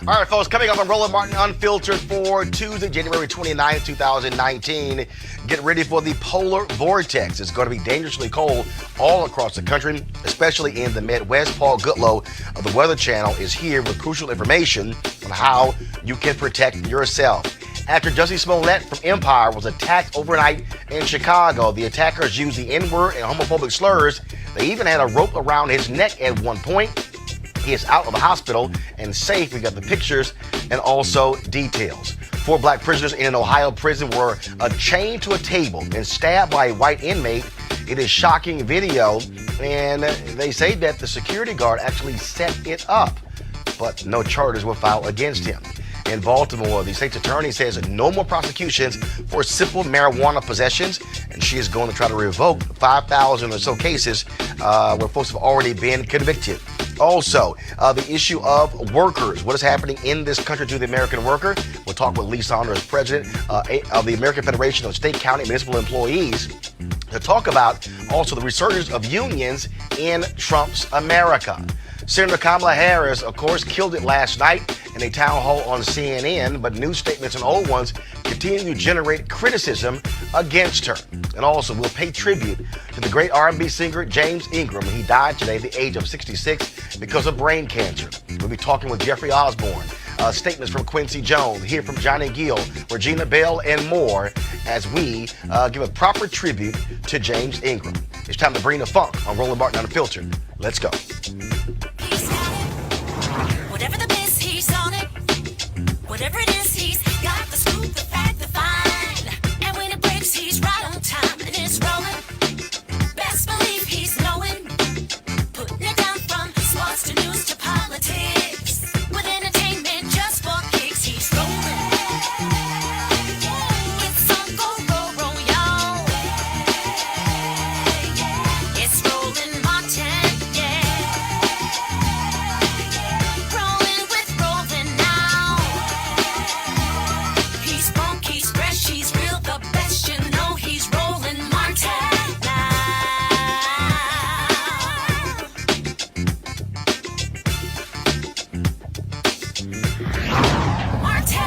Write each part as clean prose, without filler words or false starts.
All right, folks, coming up on Roland Martin Unfiltered for Tuesday, January 29, 2019. Get ready for the polar vortex. It's going to be dangerously cold all across the country, especially in the Midwest. Paul Goodlow of the Weather Channel is here with crucial information on how you can protect yourself. After Jussie Smollet from Empire was attacked overnight in Chicago, the attackers used the N-word and homophobic slurs. They even had a rope around his neck at one point. He is out of the hospital and safe. We got the pictures and also details. 4 black prisoners in an Ohio prison were chained to a table and stabbed by a white inmate. It is shocking video, and they say that the security guard actually set it up, but no charges were filed against him. In Baltimore, the state's attorney says no more prosecutions for simple marijuana possessions, and she is going to try to revoke 5,000 or so cases where folks have already been convicted. Also, the issue of workers. What is happening in this country to the American worker? We'll talk with Saunders, president of the American Federation of State, County, and Municipal Employees, to talk about also the resurgence of unions in Trump's America. Senator Kamala Harris, of course, killed it last night in a town hall on CNN, but new statements and old ones continue to generate criticism against her. And also, we'll pay tribute to the great R&B singer James Ingram. He died today at the age of 66 because of brain cancer. We'll be talking with Jeffrey Osborne. Statements from Quincy Jones, hear from Johnny Gill, Regina Bell, and more as we give a proper tribute to James Ingram. It's time to bring the funk on Roland Martin Unfiltered. Let's go. Whatever the biz, he's on it. Whatever it is, he's got the scoop, the fact, the find. And when it breaks, he's right on time and it's rolling. Best believe he's knowing. Putting it down from sports to news to politics. With entertainment just for kicks, he's rolling. It's on go, y'all. It's Roland Martin, yeah. Rolling with Roland now. He's funky, he's fresh, he's real, the best, you know he's Roland Martin now. Martin.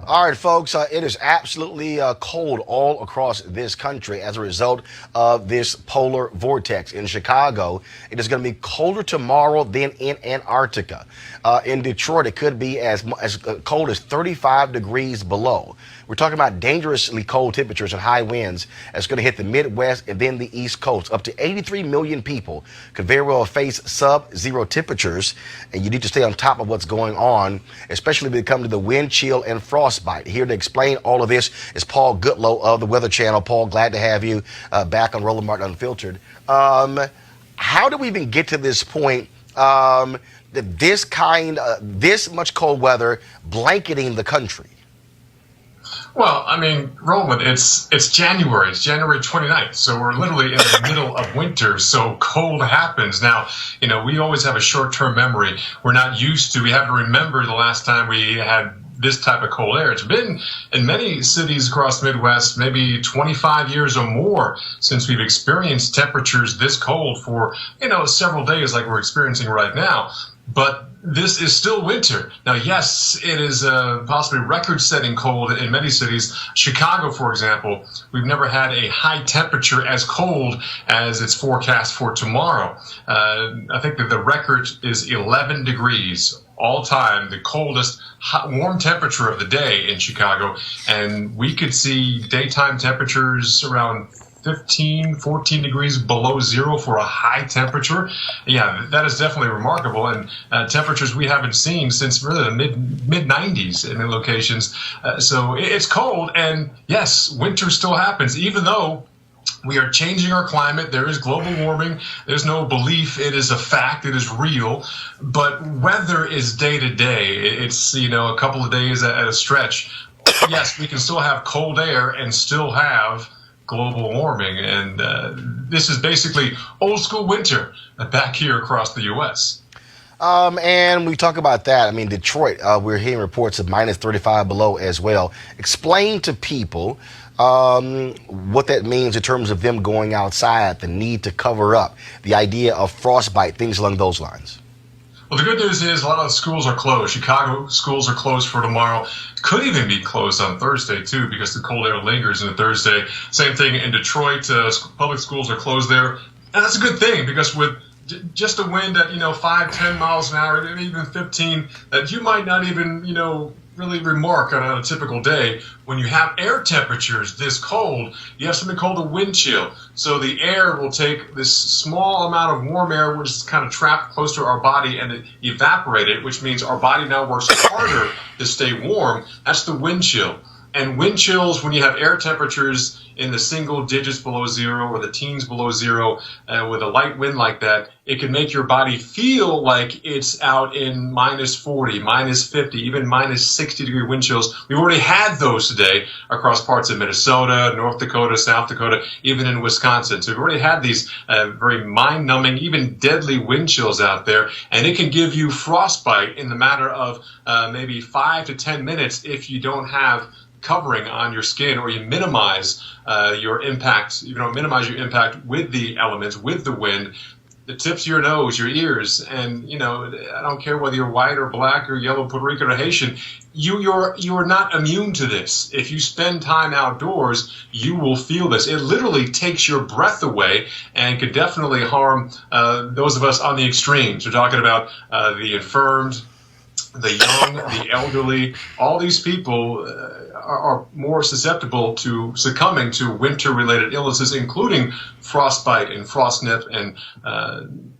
All right, folks, it is absolutely cold all across this country as a result of this polar vortex. In Chicago, it is going to be colder tomorrow than in Antarctica. In Detroit, it could be as cold as 35 degrees below. We're talking about dangerously cold temperatures and high winds that's going to hit the Midwest and then the East Coast. Up to 83 million people could very well face sub-zero temperatures, and you need to stay on top of what's going on, especially when it comes to the wind chill and frostbite. Here to explain all of this is Paul Goodlow of the Weather Channel. Paul, glad to have you back on Roland Martin Unfiltered. How do we even get to this point that this much cold weather blanketing the country? Well, I mean, Roland, it's January. It's January 29th. So we're literally in the middle of winter. So cold happens. Now, you know, we always have a short-term memory. We have to remember the last time we had this type of cold air. It's been in many cities across the Midwest, maybe 25 years or more since we've experienced temperatures this cold for, several days like we're experiencing right now. But this is still winter. Now, yes, it is possibly record-setting cold in many cities. Chicago, for example, we've never had a high temperature as cold as it's forecast for tomorrow. I think that the record is 11 degrees all time, the coldest warm temperature of the day in Chicago. And we could see daytime temperatures around 15, 14 degrees below zero for a high temperature. Yeah, that is definitely remarkable. And temperatures we haven't seen since really the mid-90s in many locations. So it's cold. And yes, winter still happens, even though we are changing our climate. There is global warming. There's no belief. It is a fact. It is real. But weather is day to day. It's, a couple of days at a stretch. Yes, we can still have cold air and still have global warming. And this is basically old school winter back here across the U.S. And we talk about that. I mean, Detroit, we're hearing reports of minus 35 below as well. Explain to people what that means in terms of them going outside, the need to cover up, the idea of frostbite, things along those lines. Well, the good news is a lot of the schools are closed. Chicago schools are closed for tomorrow. Could even be closed on Thursday, too, because the cold air lingers into Thursday. Same thing in Detroit. Public schools are closed there. And that's a good thing, because with just a wind at, 5-10 miles an hour, maybe even 15, that you might not even, really remark on a typical day. When you have air temperatures this cold, you have something called a wind chill. So the air will take this small amount of warm air, which is kind of trapped close to our body, and evaporate it, which means our body now works harder to stay warm. That's the wind chill. And wind chills, when you have air temperatures in the single digits below zero or the teens below zero, with a light wind like that, it can make your body feel like it's out in minus 40, minus 50, even minus 60 degree wind chills. We've already had those today across parts of Minnesota, North Dakota, South Dakota, even in Wisconsin. So we've already had these very mind-numbing, even deadly wind chills out there, and it can give you frostbite in the matter of maybe 5 to 10 minutes if you don't have covering on your skin, or you minimize your impact. You don't minimize your impact with the elements, with the wind. The tips of your nose, your ears, and I don't care whether you're white or black or yellow, Puerto Rican or Haitian. You're not immune to this. If you spend time outdoors, you will feel this. It literally takes your breath away and could definitely harm those of us on the extremes. We're talking about the infirmed, the young, the elderly. All these people are more susceptible to succumbing to winter-related illnesses, including frostbite and frostnip and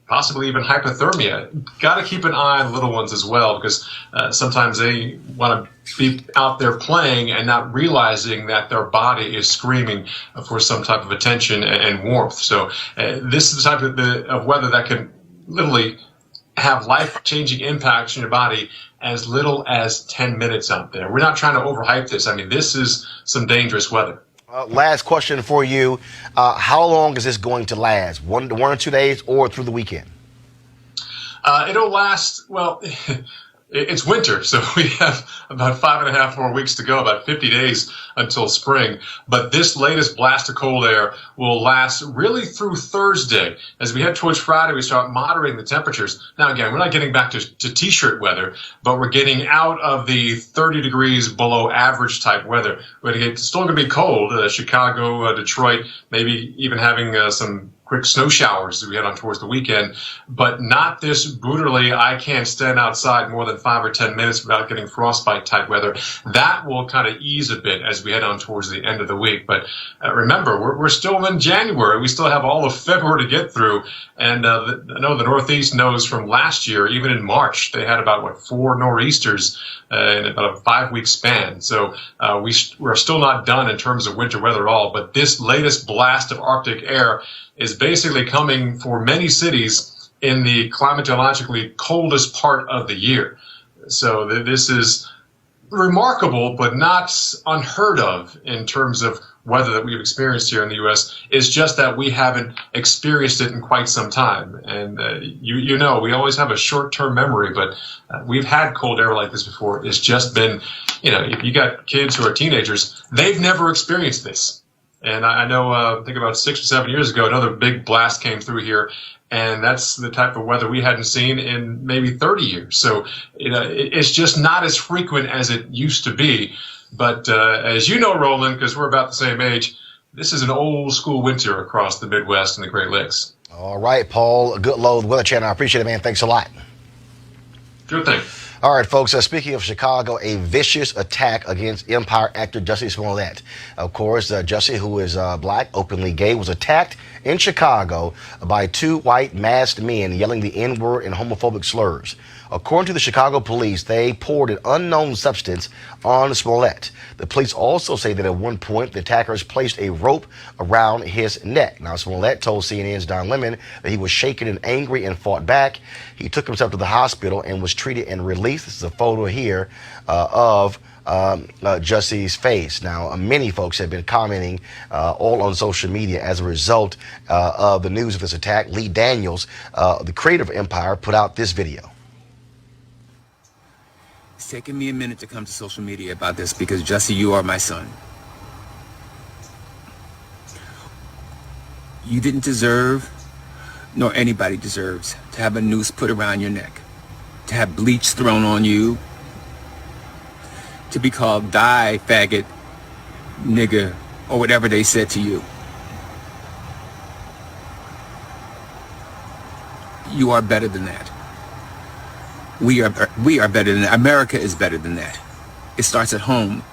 possibly even hypothermia. Got to keep an eye on little ones as well, because sometimes they want to be out there playing and not realizing that their body is screaming for some type of attention and warmth. So this is the type of weather that can literally have life-changing impacts on your body as little as 10 minutes out there. We're not trying to overhype this. I mean, this is some dangerous weather. Last question for you. How long is this going to last? 1 or 2 days or through the weekend? It'll last, well, it's winter, so we have about 5.5 more weeks to go, about 50 days until spring. But this latest blast of cold air will last really through Thursday. As we head towards Friday, we start moderating the temperatures. Now, again, we're not getting back to T-shirt weather, but we're getting out of the 30 degrees below average type weather. It's still going to be cold. Chicago, Detroit, maybe even having some quick snow showers as we head on towards the weekend, but not this brutally, I can't stand outside more than 5 or 10 minutes without getting frostbite type weather. That will kind of ease a bit as we head on towards the end of the week. But remember, we're still in January. We still have all of February to get through. And I know the Northeast knows from last year, even in March, they had about, 4 nor'easters in about a 5-week span. So we're still not done in terms of winter weather at all. But this latest blast of Arctic air is basically coming for many cities in the climatologically coldest part of the year. So this is remarkable, but not unheard of in terms of weather that we've experienced here in the U.S. It's just that we haven't experienced it in quite some time. And we always have a short-term memory, but we've had cold air like this before. It's just been, if you got kids who are teenagers, they've never experienced this. And I know, I think about 6 or 7 years ago, another big blast came through here, and that's the type of weather we hadn't seen in maybe 30 years. So, it's just not as frequent as it used to be. But as you know, Roland, because we're about the same age, this is an old school winter across the Midwest and the Great Lakes. All right, Paul Goodloe, Weather Channel. I appreciate it, man. Thanks a lot. Good thing. All right, folks, speaking of Chicago, a vicious attack against Empire actor Jussie Smollet. Of course, Jussie, who is black, openly gay, was attacked in Chicago by 2 white masked men yelling the N-word and homophobic slurs. According to the Chicago police, they poured an unknown substance on Smollett. The police also say that at one point, the attackers placed a rope around his neck. Now, Smollett told CNN's Don Lemon that he was shaken and angry and fought back. He took himself to the hospital and was treated and released. This is a photo here of Jussie's face. Now, many folks have been commenting all on social media as a result of the news of this attack. Lee Daniels, the creator of Empire, put out this video. It's taken me a minute to come to social media about this because, Jussie, you are my son. You didn't deserve, nor anybody deserves, to have a noose put around your neck. to have bleach thrown on you, to be called die, faggot, nigga, or whatever they said to you. You are better than that. We are better than that. America is better than that. It starts at home.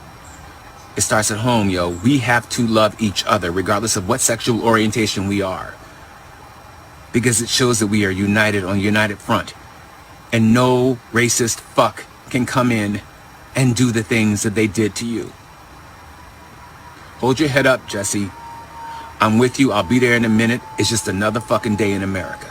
It starts at home, yo. We have to love each other, regardless of what sexual orientation we are. Because it shows that we are united on a united front. And no racist fuck can come in and do the things that they did to you. Hold your head up, Jussie. I'm with you. I'll be there in a minute. It's just another fucking day in America.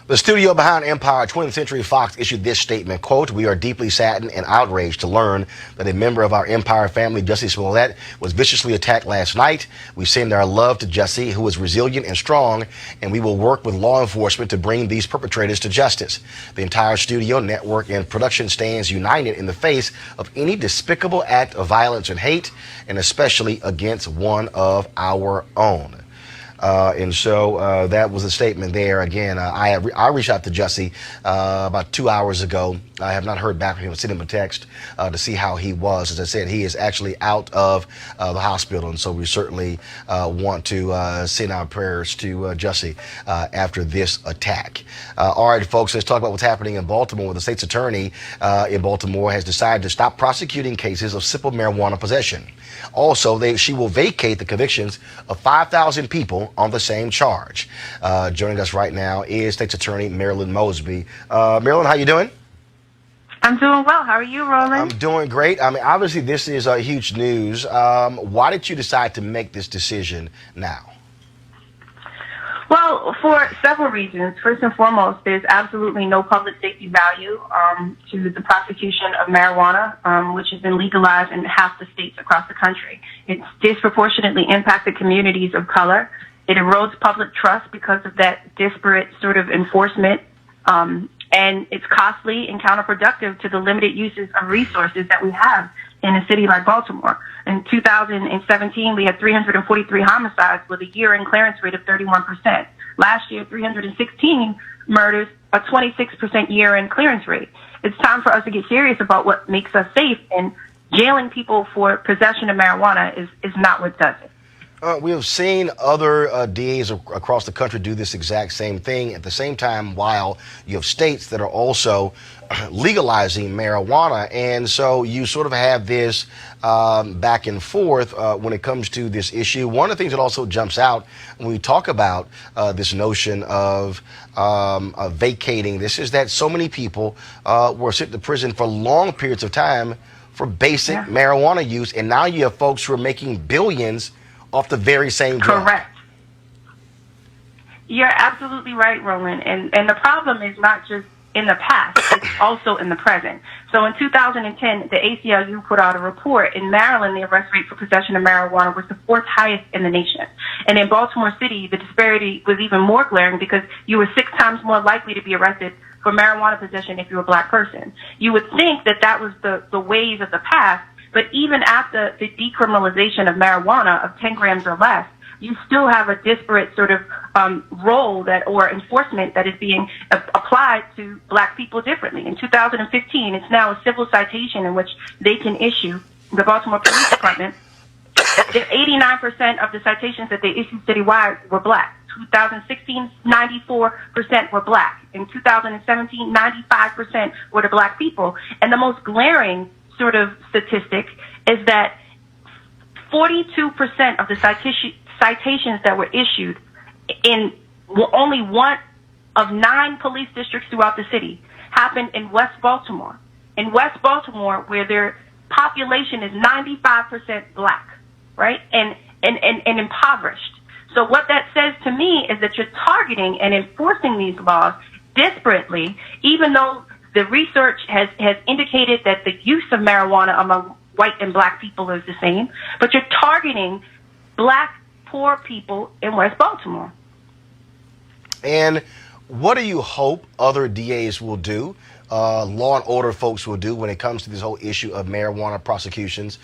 The studio behind Empire 20th Century Fox issued this statement, quote, "We are deeply saddened and outraged to learn that a member of our Empire family, Jussie Smollet, was viciously attacked last night. We send our love to Jussie, who is resilient and strong, and we will work with law enforcement to bring these perpetrators to justice. The entire studio, network, and production stands united in the face of any despicable act of violence and hate, and especially against one of our own." And so that was a statement there. Again, I reached out to Jussie about 2 hours ago. I have not heard back from him. I sent him a text to see how he was. As I said, he is actually out of the hospital, and so we certainly want to send our prayers to Jussie after this attack. All right, folks, let's talk about what's happening in Baltimore, where the state's attorney in Baltimore has decided to stop prosecuting cases of simple marijuana possession. Also, she will vacate the convictions of 5,000 people on the same charge. Joining us right now is State's Attorney Marilyn Mosby. Marilyn, how you doing? I'm doing well. How are you, Roland? I'm doing great. I mean, obviously, this is huge news. Why did you decide to make this decision now? Well, for several reasons. First and foremost, there's absolutely no public safety value to the prosecution of marijuana, which has been legalized in half the states across the country. It's disproportionately impacted communities of color. It erodes public trust because of that disparate sort of enforcement, and it's costly and counterproductive to the limited uses of resources that we have in a city like Baltimore. In 2017, we had 343 homicides with a year-end clearance rate of 31%. Last year, 316 murders, a 26% year-end clearance rate. It's time for us to get serious about what makes us safe, and jailing people for possession of marijuana is not what does it. We have seen other DAs across the country do this exact same thing. At the same time, while you have states that are also legalizing marijuana, and so you sort of have this back and forth when it comes to this issue. One of the things that also jumps out when we talk about this notion of vacating this is that so many people were sent to prison for long periods of time for basic marijuana use, and now you have folks who are making billions off the very same drug. Correct. You're absolutely right, Roland. And the problem is not just in the past, it's also in the present. So in 2010, the ACLU put out a report. In Maryland, the arrest rate for possession of marijuana was the fourth highest in the nation. And in Baltimore City, the disparity was even more glaring because you were 6 times more likely to be arrested for marijuana possession if you were a black person. You would think that that was the ways of the past, but even after the decriminalization of marijuana of 10 grams or less, you still have a disparate sort of role or enforcement that is being applied to black people differently. In 2015, it's now a civil citation in which they can issue, the Baltimore Police Department, 89% of the citations that they issued citywide were black. 2016, 94% were black. In 2017, 95% were the black people. And the most glaring sort of statistic is that 42% of the citations that were issued in only one of 9 police districts throughout the city happened in West Baltimore. In West Baltimore, where their population is 95% black, right, and impoverished. So what that says to me is that you're targeting and enforcing these laws disparately, even though the research has indicated that the use of marijuana among white and black people is the same, but you're targeting black, poor people in West Baltimore. And what do you hope other DAs will do law and order folks will do when it comes to this whole issue of marijuana prosecutions.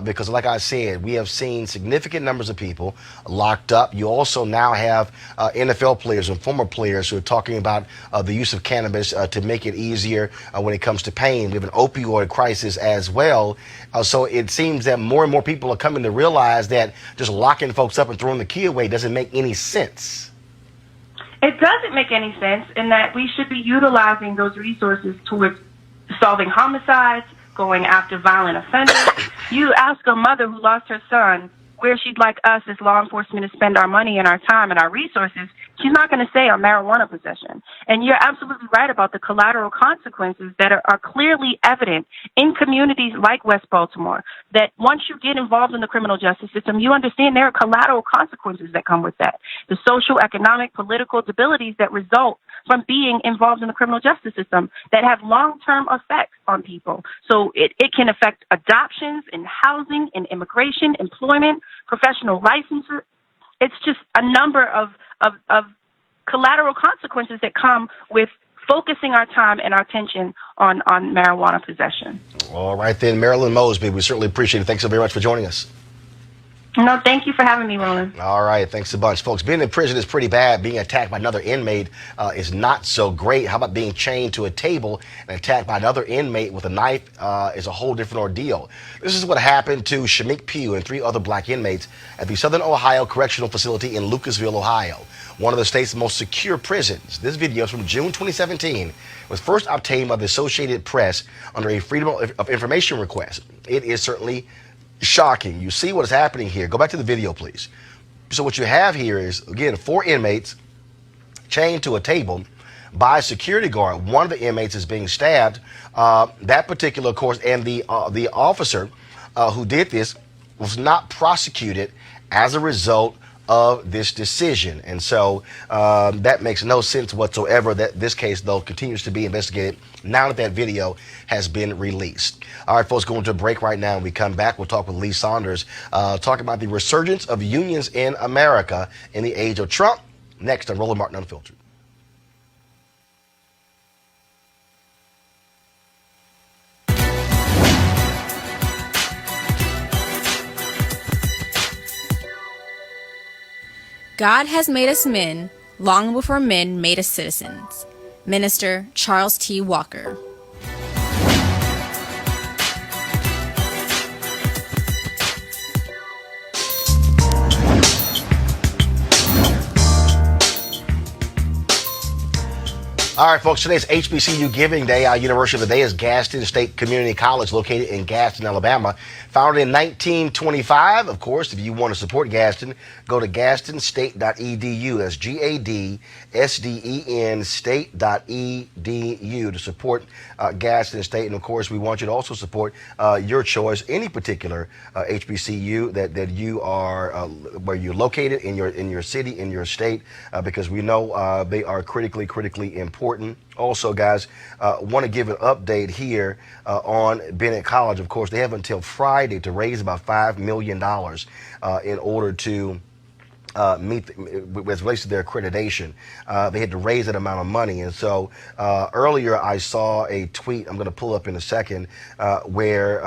Because like I said, we have seen significant numbers of people locked up. You also now have NFL players and former players who are talking about the use of cannabis to make it easier when it comes to pain. We have an opioid crisis as well. So it seems that more and more people are coming to realize that just locking folks up and throwing the key away doesn't make any sense. It doesn't make any sense, in that we should be utilizing those resources towards solving homicides, going after violent offenders. You ask a mother who lost her son where she'd like us as law enforcement to spend our money and our time and our resources, she's not going to say on marijuana possession. And you're absolutely right about the collateral consequences that are clearly evident in communities like West Baltimore, that once you get involved in the criminal justice system, you understand there are collateral consequences that come with that. The social, economic, political debilities that result from being involved in the criminal justice system that have long-term effects on people. So it can affect adoptions and housing and immigration, employment, professional licenses. It's just a number of collateral consequences that come with focusing our time and our attention on marijuana possession. All right then, Marilyn Mosby, we certainly appreciate it. Thanks so very much for joining us. No, thank you for having me, Roland. All right, thanks a bunch. Folks, being in prison is pretty bad. Being attacked by another inmate is not so great. How about being chained to a table and attacked by another inmate with a knife is a whole different ordeal. This is what happened to Shamik Pugh and 3 other black inmates at the Southern Ohio Correctional Facility in Lucasville, Ohio, one of the state's most secure prisons. This video is from June 2017. It was first obtained by the Associated Press under a Freedom of Information request. It is certainly shocking. You see what is happening here. Go back to the video, please. So what you have here is, again, 4 inmates chained to a table by a security guard. One of the inmates is being stabbed. That particular, of course, and the officer who did this was not prosecuted as a result of this decision. And so that makes no sense whatsoever. That this case, though, continues to be investigated now that that video has been released. All right, folks, going to a break right now. When we come back, we'll talk with Lee Saunders, talking about the resurgence of unions in America in the age of Trump. Next on Roland Martin Unfiltered. God has made us men long before men made us citizens. Minister Charles T. Walker. All right, folks, today's HBCU Giving Day. Our university of the day is Gaston State Community College, located in Gaston, Alabama. Founded in 1925. Of course, if you want to support Gaston, go to gastonstate.edu. That's GADSDEN state.edu to support Gaston State. And, of course, we want you to also support your choice, any particular HBCU that you are, where you're located in your city, in your state, because we know they are critically important. Also, guys, want to give an update here on Bennett College. Of course, they have until Friday to raise about $5 million in order to meet as relates to their accreditation. They had to raise that amount of money. And so earlier I saw a tweet I'm going to pull up in a second where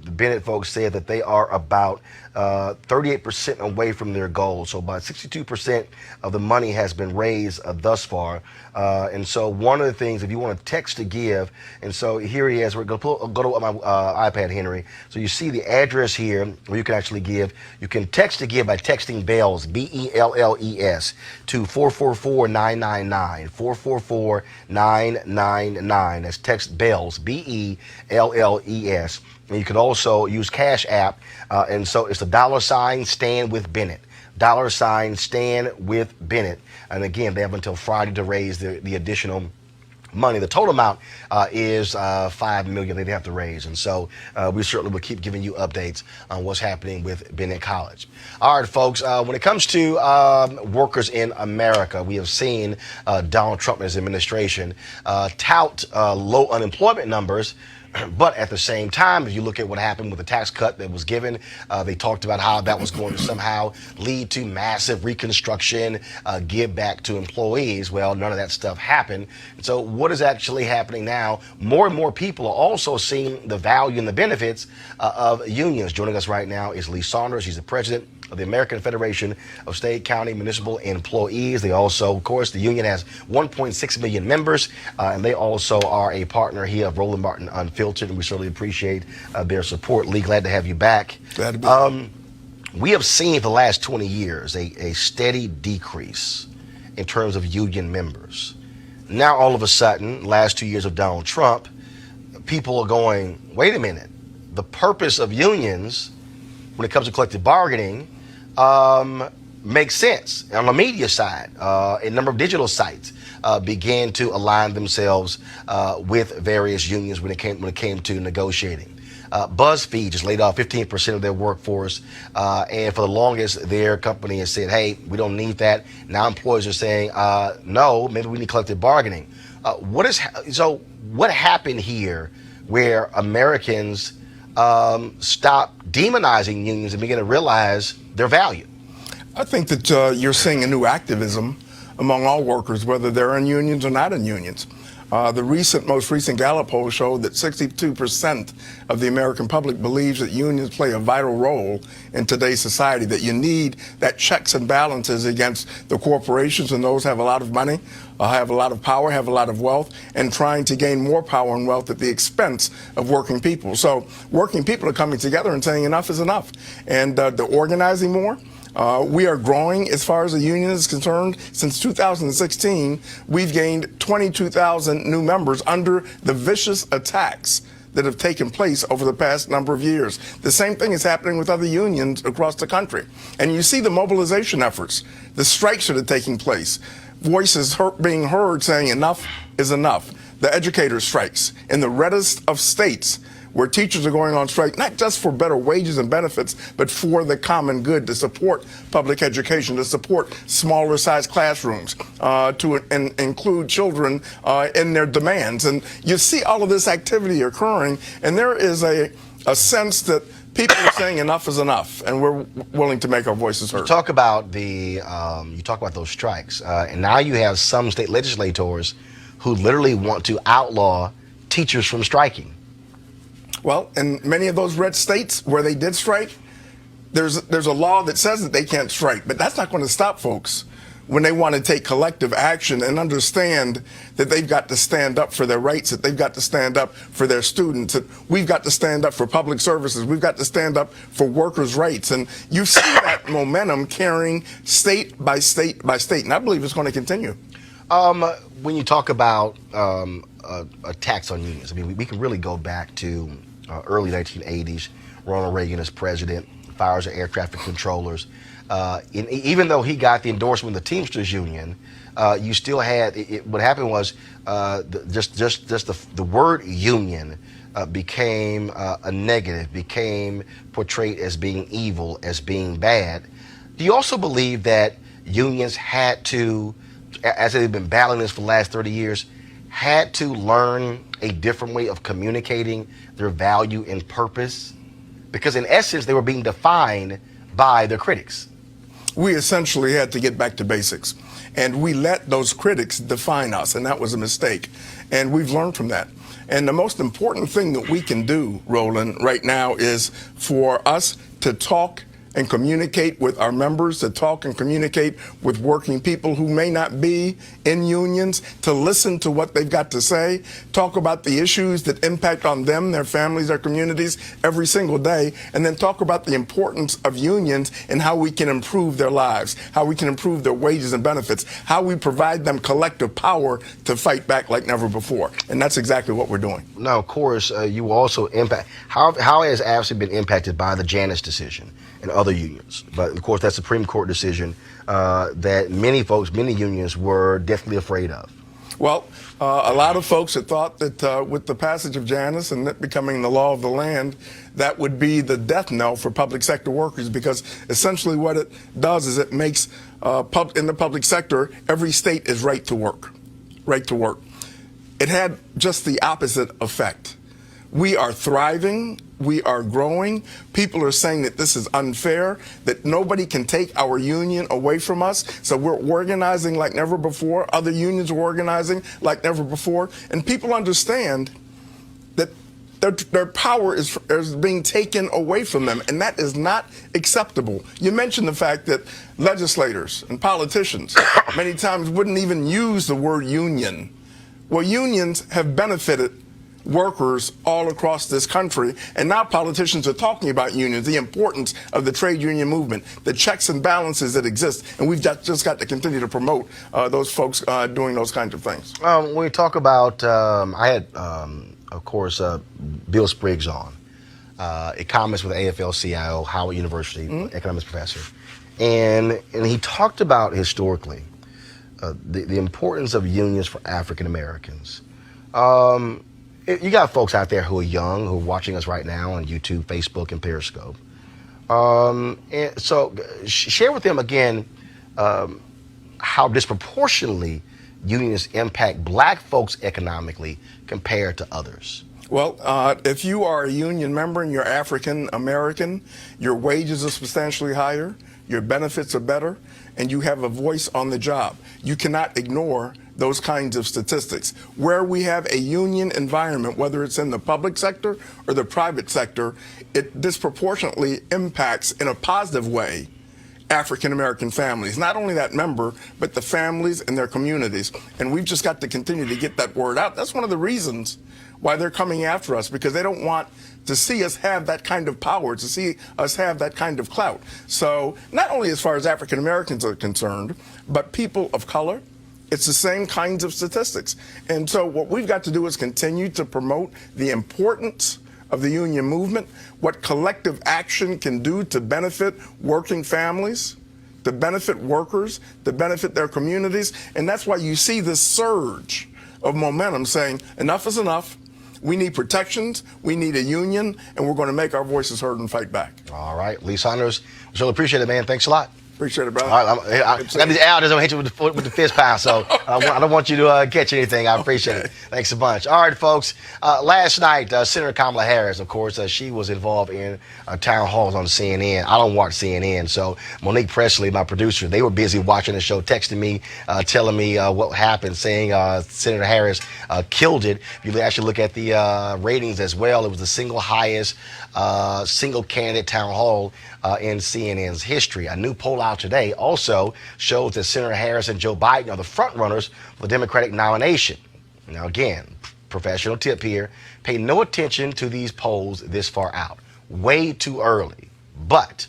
the Bennett folks said that they are about 38% away from their goal. So about 62% of the money has been raised thus far. And so one of the things, if you want to text to give, and so here he is, we're going to go to my iPad, Henry. So you see the address here where you can actually give. You can text to give by texting BELLS, BELLES, to 444-999, 444-999. That's text BELLS, BELLES. And you can also use Cash App, and so it's the $ stand with Bennett. $ stand with Bennett. And again, they have until Friday to raise the additional money. The total amount is $5 million they have to raise. And so we certainly will keep giving you updates on what's happening with Bennett College. All right, folks, when it comes to workers in America, we have seen Donald Trump and his administration tout low unemployment numbers But at the same time, if you look at what happened with the tax cut that was given, they talked about how that was going to somehow lead to massive reconstruction, give back to employees. Well, none of that stuff happened. And so what is actually happening now? More and more people are also seeing the value and the benefits of unions. Joining us right now is Saunders. He's the president of the American Federation of State, County, Municipal Employees. They also, of course, the union has 1.6 million members, and they also are a partner here of Roland Martin Unfiltered, and we certainly appreciate their support. Lee, glad to have you back. Glad to be here. We have seen for the last 20 years a steady decrease in terms of union members. Now, all of a sudden, last 2 years of Donald Trump, people are going, wait a minute, the purpose of unions when it comes to collective bargaining makes sense. On the media side, a number of digital sites began to align themselves with various unions when it came to negotiating. BuzzFeed just laid off 15% of their workforce, and for the longest, their company has said, "Hey, we don't need that." Now employers are saying, "No, maybe we need collective bargaining." What happened here, where Americans stop demonizing unions and begin to realize their value? I think that you're seeing a new activism among all workers, whether they're in unions or not in unions. The most recent Gallup poll showed that 62% of the American public believes that unions play a vital role in today's society, that you need that checks and balances against the corporations and those who have a lot of money, have a lot of power, have a lot of wealth, and trying to gain more power and wealth at the expense of working people. So working people are coming together and saying enough is enough. And they're organizing more. We are growing as far as the union is concerned. Since 2016, we've gained 22,000 new members under the vicious attacks that have taken place over the past number of years. The same thing is happening with other unions across the country. And you see the mobilization efforts, the strikes that are taking place, voices being heard saying enough is enough. The educator strikes in the reddest of states, where teachers are going on strike, not just for better wages and benefits, but for the common good, to support public education, to support smaller size classrooms, to include children in their demands. And you see all of this activity occurring, and there is a sense that people are saying enough is enough, and we're willing to make our voices heard. You talk about those strikes, and now you have some state legislators who literally want to outlaw teachers from striking. Well, in many of those red states where they did strike, there's a law that says that they can't strike, but that's not going to stop folks when they want to take collective action and understand that they've got to stand up for their rights, that they've got to stand up for their students, that we've got to stand up for public services, we've got to stand up for workers' rights. And you see that momentum carrying state by state by state, and I believe it's going to continue. When you talk about attacks on unions, I mean, we can really go back to early 1980s. Ronald Reagan as president, fires of air traffic controllers. Even though he got the endorsement of the Teamsters Union, you still had, what happened was the word union became a negative, became portrayed as being evil, as being bad. Do you also believe that unions had to, as they've been battling this for the last 30 years, had to learn a different way of communicating their value and purpose? Because in essence, they were being defined by their critics. We essentially had to get back to basics, and we let those critics define us, and that was a mistake. And we've learned from that. And the most important thing that we can do, Roland, right now is for us to talk and communicate with our members, to talk and communicate with working people who may not be in unions, to listen to what they've got to say, talk about the issues that impact on them, their families, their communities every single day, and then talk about the importance of unions and how we can improve their lives, how we can improve their wages and benefits, how we provide them collective power to fight back like never before. And that's exactly what we're doing. Now, of course, you also impact, how has AFSCME been impacted by the Janus decision and other unions? But of course, that Supreme Court decision that many folks, many unions were definitely afraid of. Well, a lot of folks had thought that with the passage of Janus and it becoming the law of the land, that would be the death knell for public sector workers, because essentially what it does is it makes in the public sector, every state is right to work, right to work. It had just the opposite effect. We are thriving. We are growing. People are saying that this is unfair, that nobody can take our union away from us. So we're organizing like never before. Other unions are organizing like never before. And people understand that their power is being taken away from them, and that is not acceptable. You mentioned the fact that legislators and politicians many times wouldn't even use the word union. Well, unions have benefited workers all across this country, and now politicians are talking about unions, the importance of the trade union movement, the checks and balances that exist, and we've just got to continue to promote those folks doing those kinds of things. When we talk about, I had, of course, Bill Spriggs on, economist with AFL-CIO, Howard University, economics professor, and he talked about historically the importance of unions for African Americans. You got folks out there who are young, who are watching us right now on YouTube, Facebook, and Periscope. And so share with them again how disproportionately unions impact black folks economically compared to others. Well, if you are a union member and you're African American, your wages are substantially higher, your benefits are better, and you have a voice on the job. You cannot ignore those kinds of statistics. Where we have a union environment, whether it's in the public sector or the private sector, it disproportionately impacts in a positive way African American families. Not only that member, but the families and their communities. And we've just got to continue to get that word out. That's one of the reasons why they're coming after us, because they don't want to see us have that kind of power, to see us have that kind of clout. So not only as far as African Americans are concerned, but people of color, it's the same kinds of statistics. And so what we've got to do is continue to promote the importance of the union movement, what collective action can do to benefit working families, to benefit workers, to benefit their communities. And that's why you see this surge of momentum saying, enough is enough. We need protections, we need a union, and we're going to make our voices heard and fight back. All right, Lee Saunders, we really appreciate it, man. Thanks a lot. Appreciate it, brother. All right, that means Al doesn't hit you with the fist pound, so I don't want you to catch anything. I appreciate it. Thanks a bunch. All right, folks. Last night, Senator Kamala Harris, of course, she was involved in town halls on CNN. I don't watch CNN, so Monique Presley, my producer, they were busy watching the show, texting me, telling me what happened, saying Senator Harris killed it. If you actually look at the ratings as well, it was the single highest single candidate town hall in CNN's history. A new poll out today also shows that Senator Harris and Joe Biden are the front runners for the Democratic nomination. Now again, professional tip here, pay no attention to these polls this far out. Way too early. But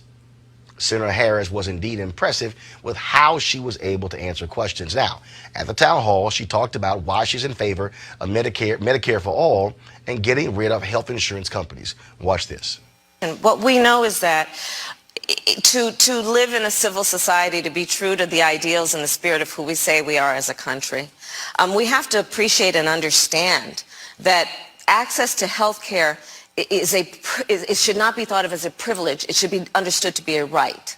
Senator Harris was indeed impressive with how she was able to answer questions. Now, at the town hall, she talked about why she's in favor of Medicare for all and getting rid of health insurance companies. Watch this. And what we know is that to live in a civil society, to be true to the ideals and the spirit of who we say we are as a country, we have to appreciate and understand that access to health care it should not be thought of as a privilege. It should be understood to be a right.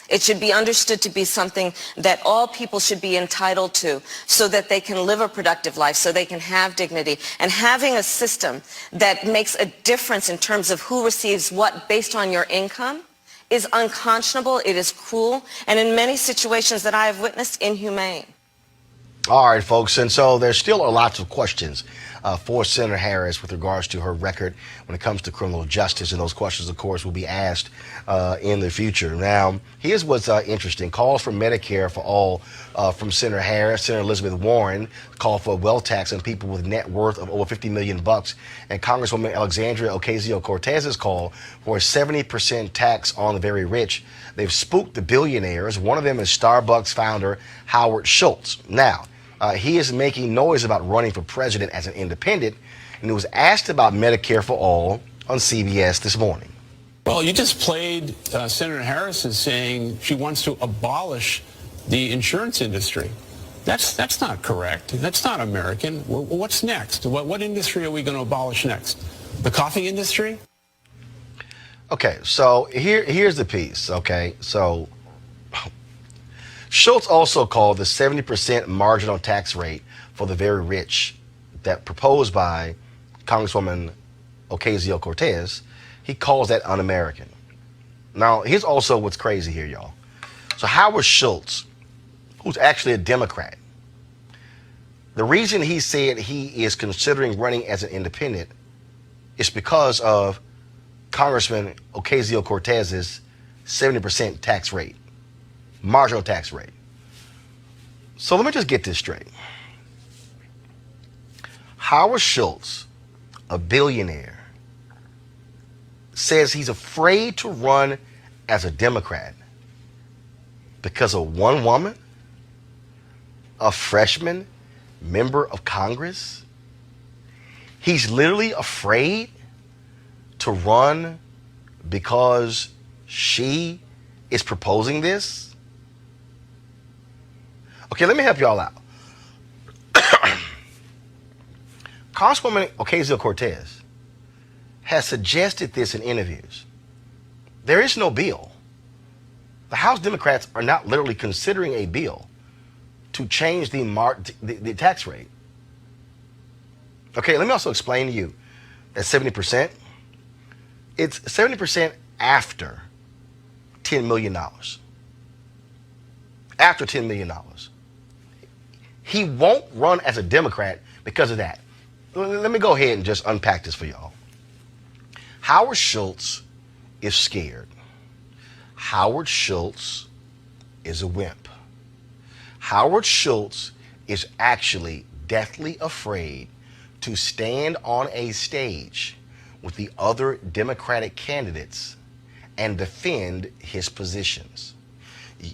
It should be understood to be something that all people should be entitled to so that they can live a productive life, so they can have dignity. And having a system that makes a difference in terms of who receives what based on your income is unconscionable, it is cruel, and in many situations that I have witnessed, inhumane. All right, folks, and so there still are lots of questions for Senator Harris with regards to her record when it comes to criminal justice, and those questions, of course, will be asked in the future. Now, here's what's interesting. Calls for Medicare for all from Senator Harris. Senator Elizabeth Warren called for a wealth tax on people with net worth of over $50 million, and Congresswoman Alexandria Ocasio-Cortez's call for a 70% tax on the very rich. They've spooked the billionaires. One of them is Starbucks founder Howard Schultz. Now, he is making noise about running for president as an independent, and he was asked about Medicare for all on CBS this morning. Well, you just played Senator Harris as saying she wants to abolish the insurance industry. That's not correct. That's not American. What's next? What industry are we going to abolish next? The coffee industry? Okay, so here's the piece, okay? So Schultz also called the 70% marginal tax rate for the very rich that proposed by Congresswoman Ocasio-Cortez, he calls that un-American. Now, here's also what's crazy here, y'all. So Howard Schultz, who's actually a Democrat, the reason he said he is considering running as an independent is because of Congressman Ocasio-Cortez's 70% tax rate, marginal tax rate. So let me just get this straight. Howard Schultz, a billionaire, says he's afraid to run as a Democrat because of one woman, a freshman member of Congress. He's literally afraid to run because she is proposing this. Okay, let me help y'all out. Congresswoman Ocasio-Cortez has suggested this in interviews. There is no bill. The House Democrats are not literally considering a bill to change the tax rate. Okay, let me also explain to you that 70%, it's 70% after $10 million. After $10 million. He won't run as a Democrat because of that. Let me go ahead and just unpack this for y'all. Howard Schultz is scared. Howard Schultz is a wimp. Howard Schultz is actually deathly afraid to stand on a stage with the other Democratic candidates and defend his positions.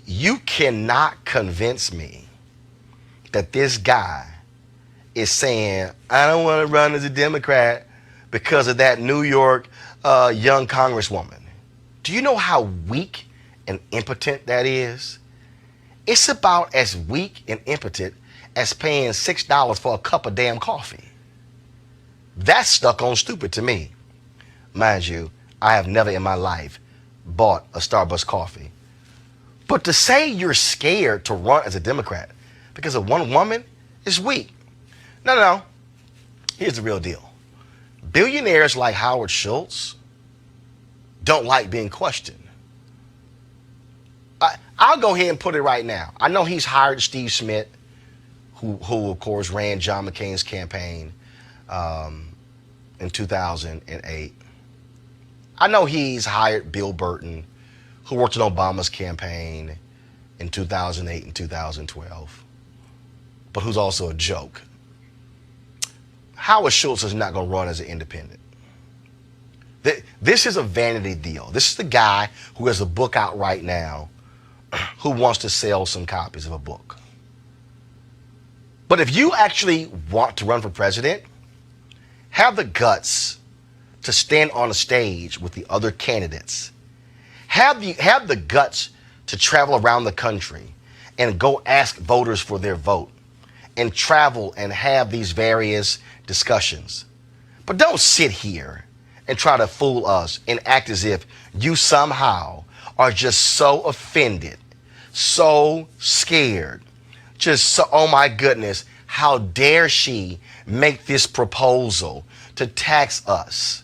You cannot convince me that this guy is saying, I don't want to run as a Democrat because of that New York young congresswoman. Do you know how weak and impotent that is? It's about as weak and impotent as paying $6 for a cup of damn coffee. That's stuck on stupid to me. Mind you, I have never in my life bought a Starbucks coffee. But to say you're scared to run as a Democrat because of one woman is weak. No. Here's the real deal. Billionaires like Howard Schultz don't like being questioned. I'll go ahead and put it right now. I know he's hired Steve Smith, who of course ran John McCain's campaign in 2008. I know he's hired Bill Burton, who worked on Obama's campaign in 2008 and 2012, but who's also a joke. Howard Schultz is not going to run as an independent. This is a vanity deal. This is the guy who has a book out right now who wants to sell some copies of a book. But if you actually want to run for president, have the guts to stand on a stage with the other candidates. Have the guts to travel around the country and go ask voters for their vote and travel and have these various discussions. But don't sit here and try to fool us and act as if you somehow are just so offended, so scared, just so, oh my goodness, how dare she make this proposal to tax us?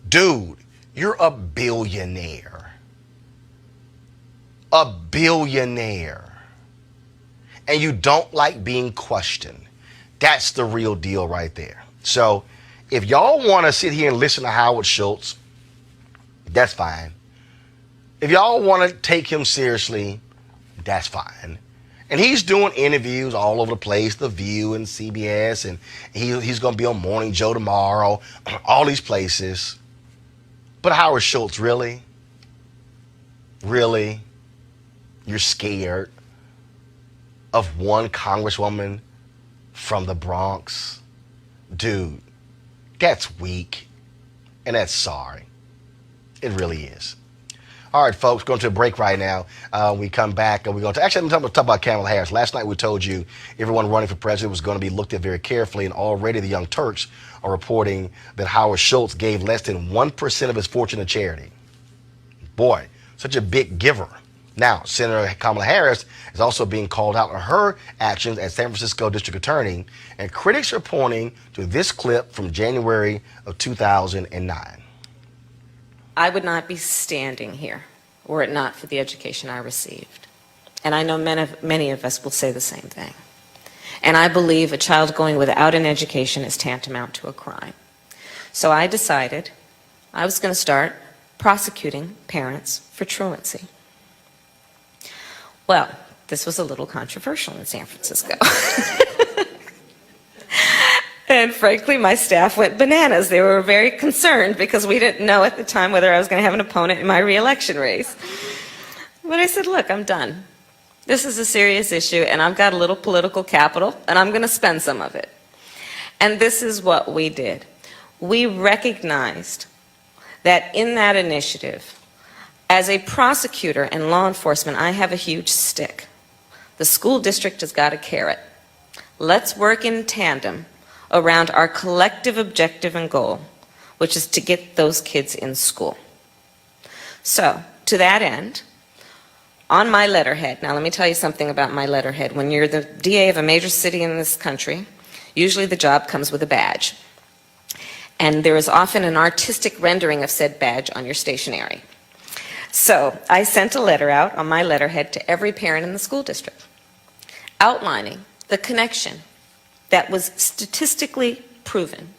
Dude, you're a billionaire. A billionaire. And you don't like being questioned. That's the real deal right there. So if y'all want to sit here and listen to Howard Schultz, that's fine. If y'all want to take him seriously, that's fine. And he's doing interviews all over the place, The View and CBS, and he's going to be on Morning Joe tomorrow, all these places. But Howard Schultz, really? Really? You're scared of one congresswoman from the Bronx? Dude, that's weak. And that's sorry. It really is. All right, folks, going to a break right now. We come back and we're going to actually I'm going to talk about Kamala Harris. Last night we told you everyone running for president was going to be looked at very carefully, and already the Young Turks are reporting that Howard Schultz gave less than 1% of his fortune to charity. Boy, such a big giver. Now, Senator Kamala Harris is also being called out on her actions as San Francisco District Attorney, and critics are pointing to this clip from January of 2009. I would not be standing here were it not for the education I received. And I know many of us will say the same thing. And I believe a child going without an education is tantamount to a crime. So I decided I was going to start prosecuting parents for truancy. Well, this was a little controversial in San Francisco. And frankly, my staff went bananas. They were very concerned because we didn't know at the time whether I was going to have an opponent in my re-election race. But I said, look, I'm done. This is a serious issue, and I've got a little political capital, and I'm going to spend some of it. And this is what we did. We recognized that in that initiative, as a prosecutor and law enforcement, I have a huge stick. The school district has got a carrot. Let's work in tandem around our collective objective and goal, which is to get those kids in school. So, to that end, on my letterhead, now let me tell you something about my letterhead. When you're the DA of a major city in this country, usually the job comes with a badge. And there is often an artistic rendering of said badge on your stationery. So I sent a letter out on my letterhead to every parent in the school district, outlining the connection that was statistically proven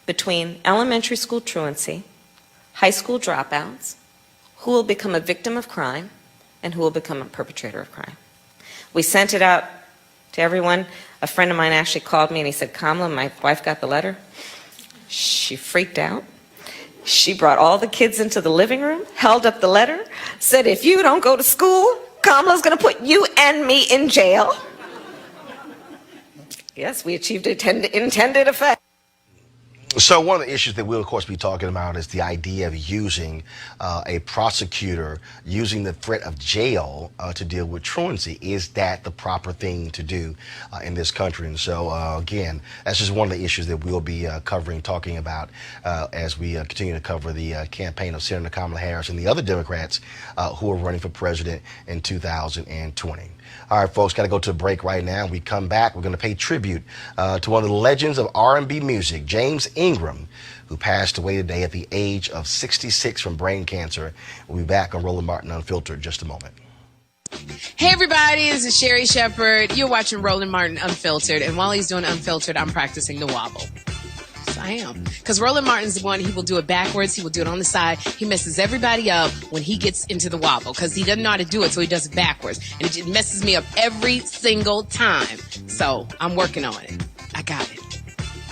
between elementary school truancy, high school dropouts, who will become a victim of crime, and who will become a perpetrator of crime. We sent it out to everyone. A friend of mine actually called me and he said, Kamala, my wife got the letter. She freaked out. She brought all the kids into the living room, held up the letter, said, if you don't go to school, Kamala's going to put you and me in jail. Yes, we achieved intended effect. So one of the issues that we'll, of course, be talking about is the idea of using a prosecutor using the threat of jail to deal with truancy. Is that the proper thing to do in this country? And so, again, that's just one of the issues that we'll be talking about as we continue to cover the campaign of Senator Kamala Harris and the other Democrats who are running for president in 2020. All right, folks, got to go to a break right now. When we come back, we're going to pay tribute to one of the legends of R&B music, James Ingram, who passed away today at the age of 66 from brain cancer. We'll be back on Roland Martin Unfiltered in just a moment. Hey everybody, this is Sherry Shepherd. You're watching Roland Martin Unfiltered, and while he's doing Unfiltered, I'm practicing the wobble. Yes, I am. Because Roland Martin's the one, he will do it backwards, he will do it on the side. He messes everybody up when he gets into the wobble, because he doesn't know how to do it, so he does it backwards. And it just messes me up every single time. So, I'm working on it. I got it.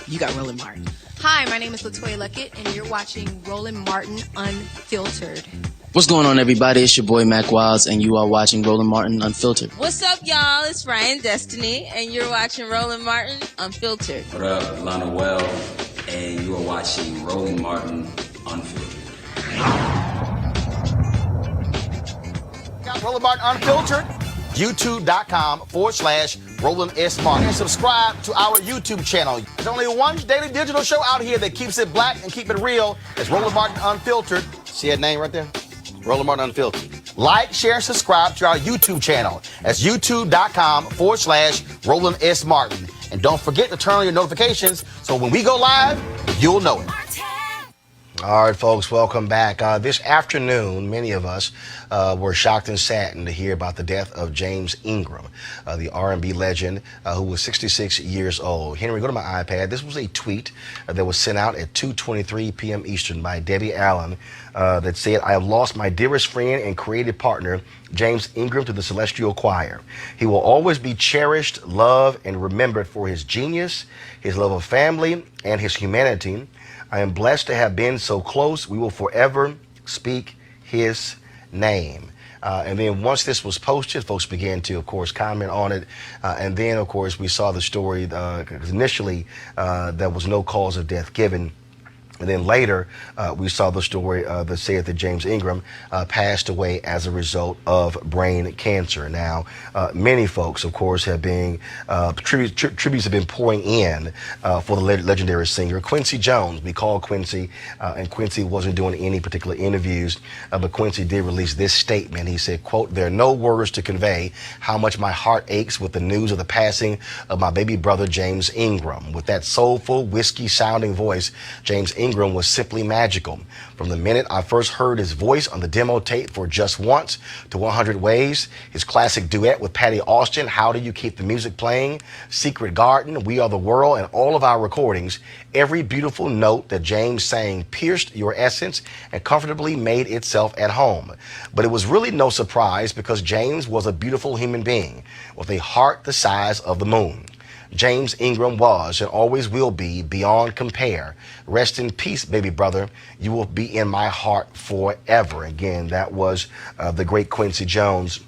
You got Roland Martin. Hi, my name is Latoya Luckett, and you're watching Roland Martin Unfiltered. What's going on, everybody? It's your boy Mac Wilds, and you are watching Roland Martin Unfiltered. What's up, y'all? It's Ryan Destiny, and you're watching Roland Martin Unfiltered. What up, Lana Well, and you are watching Roland Martin Unfiltered. Got Roland Martin Unfiltered, youtube.com/Roland S. Martin. And subscribe to our YouTube channel. There's only one daily digital show out here that keeps it black and keep it real. It's Roland Martin Unfiltered. See that name right there? Roland Martin Unfiltered. Like, share, and subscribe to our YouTube channel. That's youtube.com/Roland S. Martin. And don't forget to turn on your notifications so when we go live, you'll know it. All right, folks, welcome back. This afternoon, many of us were shocked and saddened to hear about the death of James Ingram, the R&B legend who was 66 years old. Henry, go to my iPad. This was a tweet that was sent out at 2:23 p.m. Eastern by Debbie Allen that said, I have lost my dearest friend and creative partner, James Ingram, to the Celestial Choir. He will always be cherished, loved, and remembered for his genius, his love of family, and his humanity. I am blessed to have been so close. We will forever speak his name. And then once this was posted, folks began to, of course, comment on it. And then, of course, we saw the story. Initially, there was no cause of death given. And then later, we saw the story that said that James Ingram passed away as a result of brain cancer. Now, many folks, of course, have been tributes have been pouring in for the legendary singer Quincy Jones. We called Quincy, and Quincy wasn't doing any particular interviews, but Quincy did release this statement. He said, "Quote: There are no words to convey how much my heart aches with the news of the passing of my baby brother James Ingram. With that soulful, whiskey-sounding voice, James Ingram was simply magical. From the minute I first heard his voice on the demo tape for Just Once to 100 Ways, his classic duet with Patty Austin, How Do You Keep the Music Playing, Secret Garden, We Are the World, and all of our recordings, every beautiful note that James sang pierced your essence and comfortably made itself at home. But it was really no surprise because James was a beautiful human being with a heart the size of the moon. James Ingram was and always will be beyond compare. Rest in peace, baby brother. You will be in my heart forever." Again, that was the great Quincy Jones,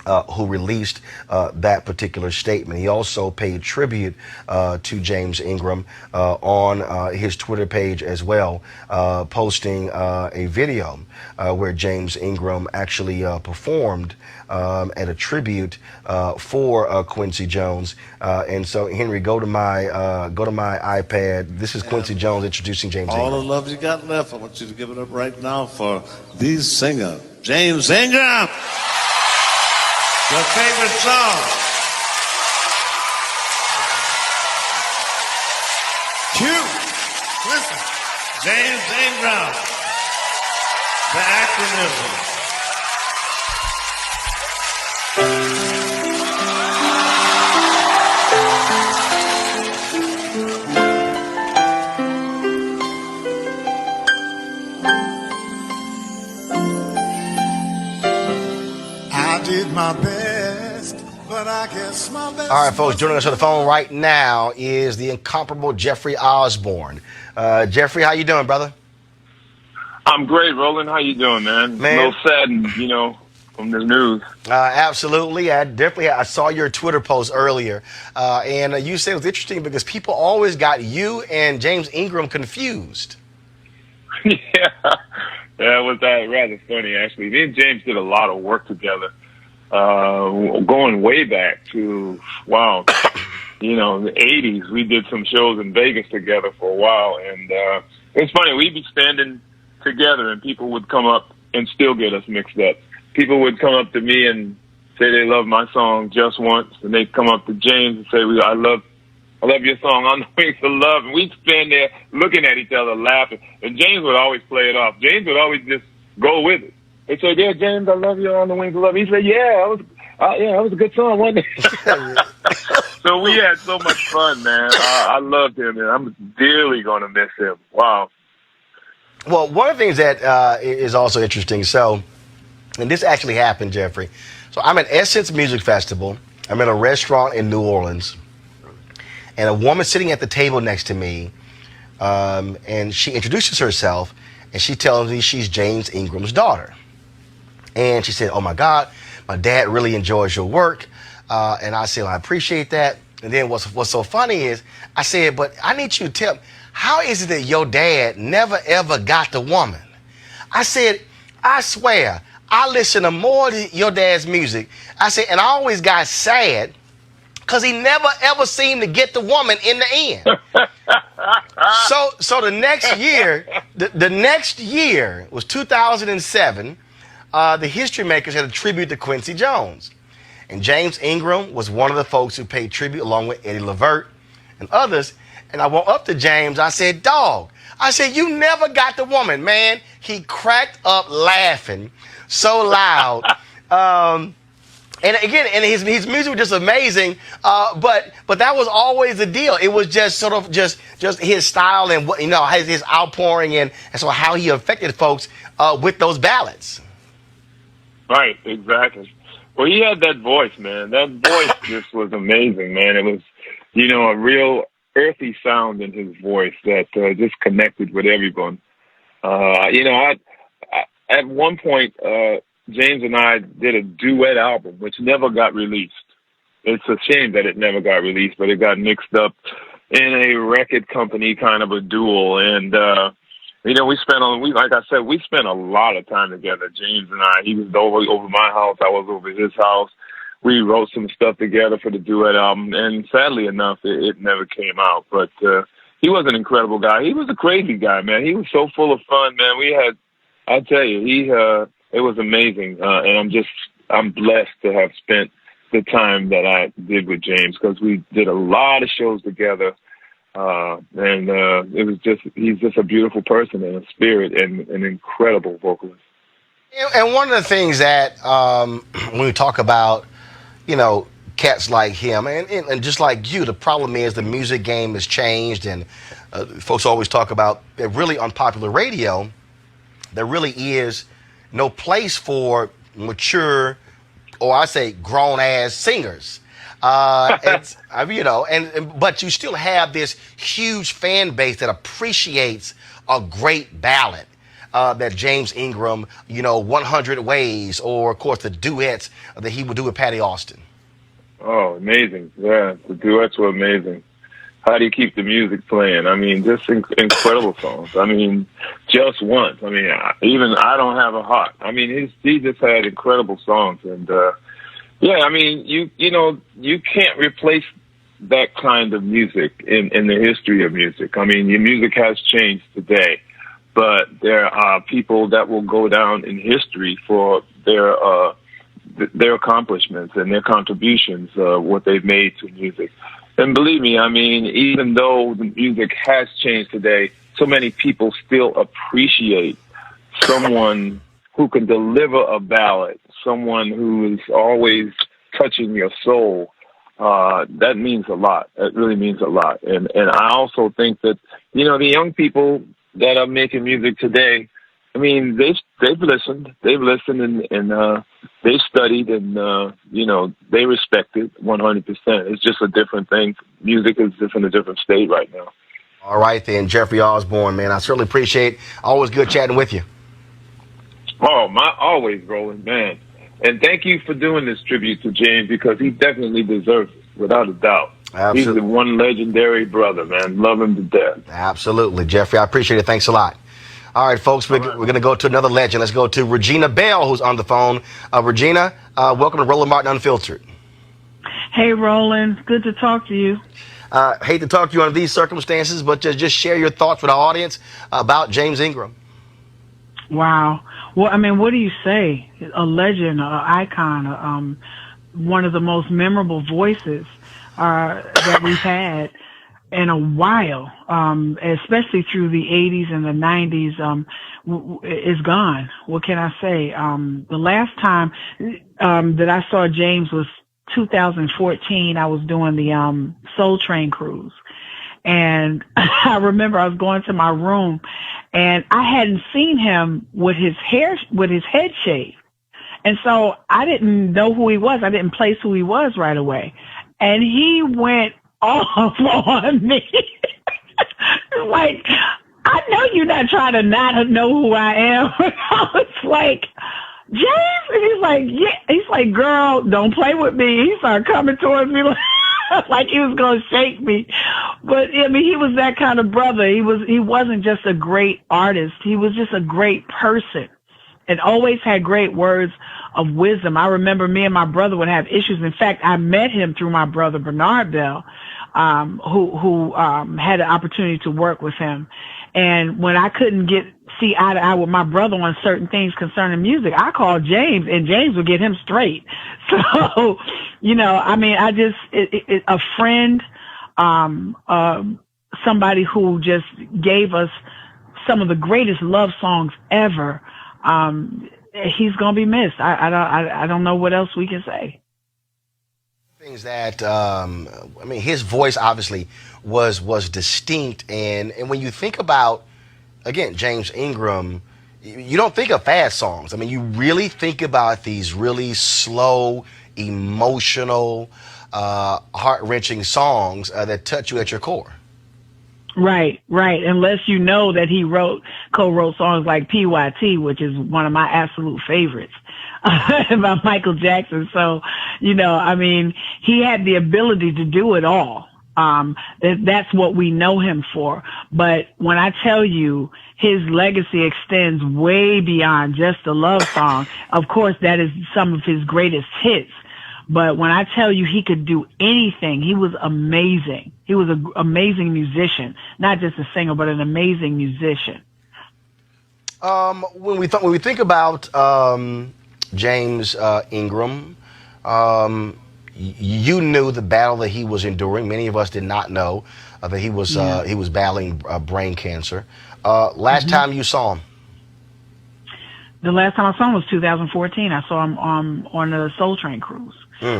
who released that particular statement. He also paid tribute to James Ingram on his Twitter page as well, posting a video where James Ingram actually performed at a tribute for Quincy Jones. And so, Henry, go to my iPad. This is Quincy Jones introducing James Ingram. All the love you got left, I want you to give it up right now for the singer, James Ingram. Your favorite song. Cue. Listen. James Ingram. The acronym. I did my best, but I guess my best. All right, folks, joining us on the phone right now is the incomparable Jeffrey Osborne. Jeffrey, how you doing, brother? I'm great, Roland. How you doing, man? Man. A little saddened, from the news. Absolutely. I saw your Twitter post earlier, and you said it was interesting because people always got you and James Ingram confused. Yeah, it was rather funny, actually. Me and James did a lot of work together, going way back to, the 80s. We did some shows in Vegas together for a while, and it's funny. We'd be standing together, and people would come up and still get us mixed up. People would come up to me and say they love my song Just Once, and they'd come up to James and say, I love your song On the Wings of Love. And we'd stand there looking at each other, laughing. And James would always play it off. James would always just go with it. They'd say, "Yeah, James, I love you On the Wings of Love." He'd say, "Yeah, that was a good song, wasn't it?" So we had so much fun, man. I loved him, and I'm dearly going to miss him. Wow. Well, one of the things that is also interesting, and this actually happened, Jeffrey. So I'm at Essence Music Festival. I'm at a restaurant in New Orleans. And a woman sitting at the table next to me, and she introduces herself, and she tells me she's James Ingram's daughter. And she said, "Oh, my God, my dad really enjoys your work." And I said, "Well, I appreciate that." And then what's so funny is I said, "But I need you to tell me, how is it that your dad never, ever got the woman?" I said, "I swear, I listen to more of your dad's music." I said, "And I always got sad because he never, ever seemed to get the woman in the end." So the next year, the next year was 2007. The History Makers had a tribute to Quincy Jones. And James Ingram was one of the folks who paid tribute along with Eddie Levert and others. And I went up to James. I said, "Dog," I said, "you never got the woman." Man, he cracked up laughing so loud. And again, and his music was just amazing. But that was always the deal. It was just sort of just his style and what his outpouring and so how he affected folks with those ballads. Right, exactly. Well, he had that voice, man. That voice just was amazing, man. It was, a real earthy sound in his voice that just connected with everyone. At one point, James and I did a duet album, which never got released. It's a shame that it never got released, but it got mixed up in a record company kind of a duel. And we like I said, we spent a lot of time together, James and I. He was over my house, I was over his house. We wrote some stuff together for the duet album, and sadly enough, it never came out. But he was an incredible guy. He was a crazy guy, man. He was so full of fun, man. I tell you, it was amazing, and I'm blessed to have spent the time that I did with James, because we did a lot of shows together. And he's just a beautiful person and a spirit and an incredible vocalist. And one of the things that when we talk about, cats like him and just like you, the problem is the music game has changed, and folks always talk about it. Really, on popular radio, there really is no place for mature, or I say grown ass singers. But you still have this huge fan base that appreciates a great ballad that James Ingram, 100 Ways, or of course the duets that he would do with Patty Austin. Oh, amazing. Yeah, the duets were amazing. How do you keep the music playing? I mean, just incredible songs. I mean, Just Once. I mean, even I Don't Have a Heart. I mean, he just had incredible songs. And, I mean, you can't replace that kind of music in the history of music. I mean, your music has changed today, but there are people that will go down in history for their accomplishments and their contributions, what they've made to music. And believe me, I mean, even though the music has changed today, so many people still appreciate someone who can deliver a ballad, someone who is always touching your soul. That means a lot. It really means a lot. And I also think that, the young people that are making music today, I mean, they've listened and they've studied, and they respect it 100%. It's just a different thing. Music is just in a different state right now. All right then, Jeffrey Osborne, man, I certainly appreciate. Always good chatting with you. Oh, always, Roland, man. And thank you for doing this tribute to James, because he definitely deserves it, without a doubt. Absolutely. He's the one legendary brother, man. Love him to death. Absolutely, Jeffrey. I appreciate it. Thanks a lot. All right, folks, we're going to go to another legend. Let's go to Regina Bell, who's on the phone. Regina, welcome to Roland Martin Unfiltered. Hey, Roland. Good to talk to you. Hate to talk to you under these circumstances, but just share your thoughts with our audience about James Ingram. Wow. Well, I mean, what do you say? A legend, an icon, one of the most memorable voices that we've had in a while, especially through the 80s and the 90s, is gone. What can I say? The last time that I saw James was 2014. I was doing the Soul Train cruise. And I remember I was going to my room, and I hadn't seen him with his head shaved. And so I didn't know who he was. I didn't place who he was right away. And he went off on me. Like, I know you're not trying to not know who I am. I was like, James? And he's like, yeah. He's like, girl, don't play with me. He started coming towards me like he was going to shake me. But I mean, he was that kind of brother. He wasn't just a great artist. He was just a great person, and always had great words of wisdom. I remember me and my brother would have issues. In fact, I met him through my brother, Bernard Bell, who had an opportunity to work with him. And when I couldn't see eye to eye with my brother on certain things concerning music, I called James, and James would get him straight. So, I mean, a friend, somebody who just gave us some of the greatest love songs ever. He's going to be missed. I don't know what else we can say. Things that, his voice obviously was distinct. And when you think about, again, James Ingram, you don't think of fast songs. I mean, you really think about these really slow, emotional, heart-wrenching songs that touch you at your core. Right. Unless you know that he co-wrote songs like PYT, which is one of my absolute favorites, by Michael Jackson. So, he had the ability to do it all. That's what we know him for. But when I tell you his legacy extends way beyond just a love song, of course that is some of his greatest hits. But when I tell you he could do anything, he was amazing. He was an amazing musician, not just a singer, but an amazing musician. When we think about James Ingram, you knew the battle that he was enduring. Many of us did not know that he was battling brain cancer. Last time you saw him? The last time I saw him was 2014. I saw him on the Soul Train cruise.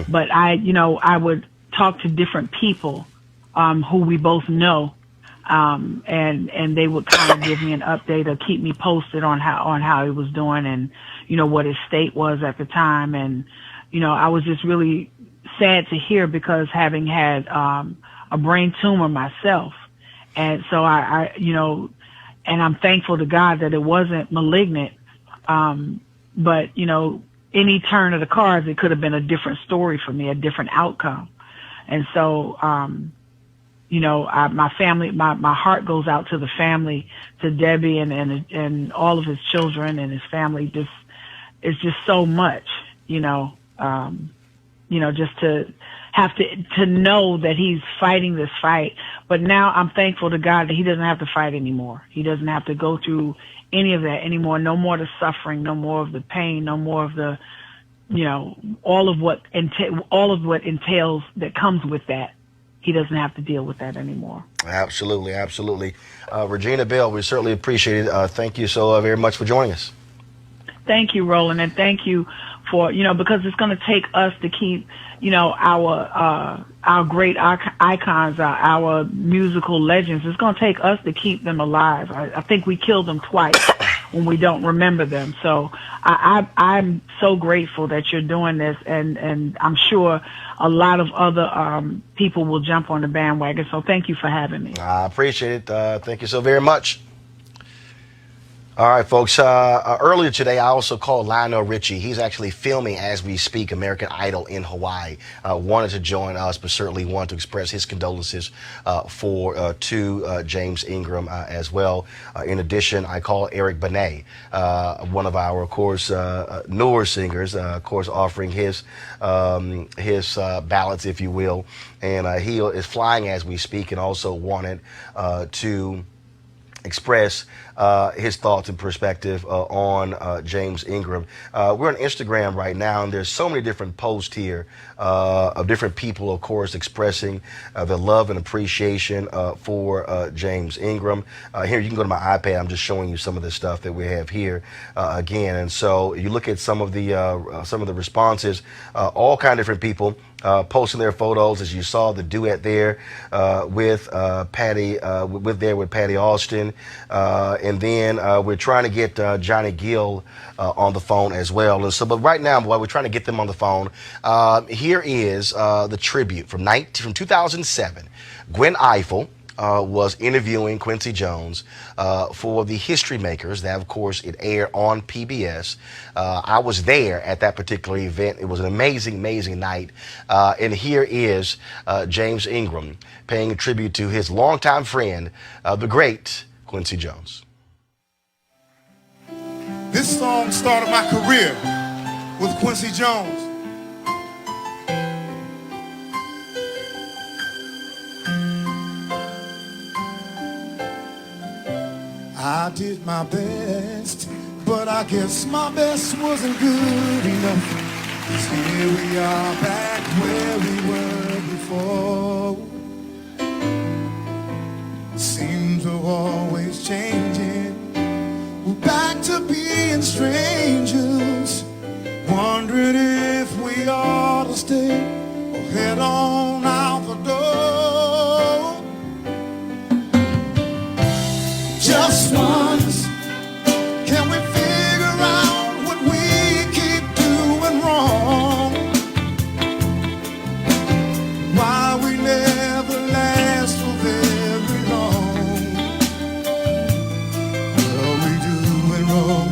But I would talk to different people who we both know, and they would kind of give me an update or keep me posted on how he was doing and what his state was at the time. And I was just really sad to hear, because having had a brain tumor myself, and so I and I'm thankful to God that it wasn't malignant. But any turn of the cards, it could have been a different story for me, a different outcome. And so, my family, my heart goes out to the family, to Debbie and all of his children and his family. It's just so much, just to have to know that he's fighting this fight. But now I'm thankful to God that he doesn't have to fight anymore. He doesn't have to go through any of that anymore. No more of the suffering, no more of the pain, no more of the, all of what entails that comes with that. He doesn't have to deal with that anymore. Absolutely, absolutely. Regina Bell, we certainly appreciate it. Thank you so very much for joining us. Thank you, Roland, and thank you for, because it's going to take us to keep, our great icons, our musical legends. It's going to take us to keep them alive. I think we killed them twice when we don't remember them. So I'm so grateful that you're doing this, and I'm sure a lot of other people will jump on the bandwagon. So thank you for having me. I appreciate it. Thank you so very much. All right, folks. Earlier today, I also called Lionel Richie. He's actually filming as we speak American Idol in Hawaii. Wanted to join us, but certainly wanted to express his condolences to James Ingram as well. In addition, I called Eric Benet, one of our, of course, newer singers, of course, offering his ballads, if you will. And he is flying as we speak, and also wanted to express his thoughts and perspective on James Ingram. We're on Instagram right now, and there's so many different posts here of different people, of course, expressing the love and appreciation for James Ingram. Here, you can go to my iPad. I'm just showing you some of the stuff that we have here again. And so you look at some of the responses, all kind of different people posting their photos, as you saw the duet there with Patty Austin. And then we're trying to get Johnny Gill on the phone as well. And so, but right now, while we're trying to get them on the phone, here is the tribute from 2007. Gwen Ifill was interviewing Quincy Jones for the History Makers. That, of course, it aired on PBS. I was there at that particular event. It was an amazing, amazing night. And here is James Ingram paying a tribute to his longtime friend, the great Quincy Jones. This song started my career with Quincy Jones. I did my best, but I guess my best wasn't good enough. 'Cause here we are back where we were before. Seems we're always changing. We're back to being strangers, wondering if we ought to stay or head on out the door. Just once, can we figure out what we keep doing wrong? Why we never last for very long? What are we doing wrong?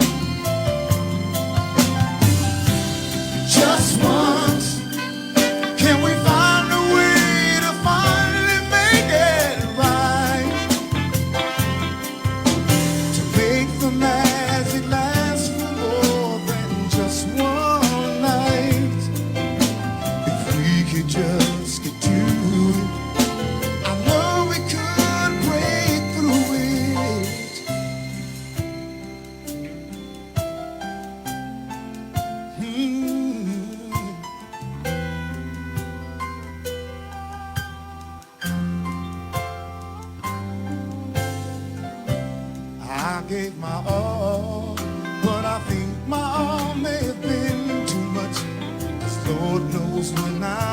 gave my all, but I think my all may have been too much. 'Cause Lord knows when I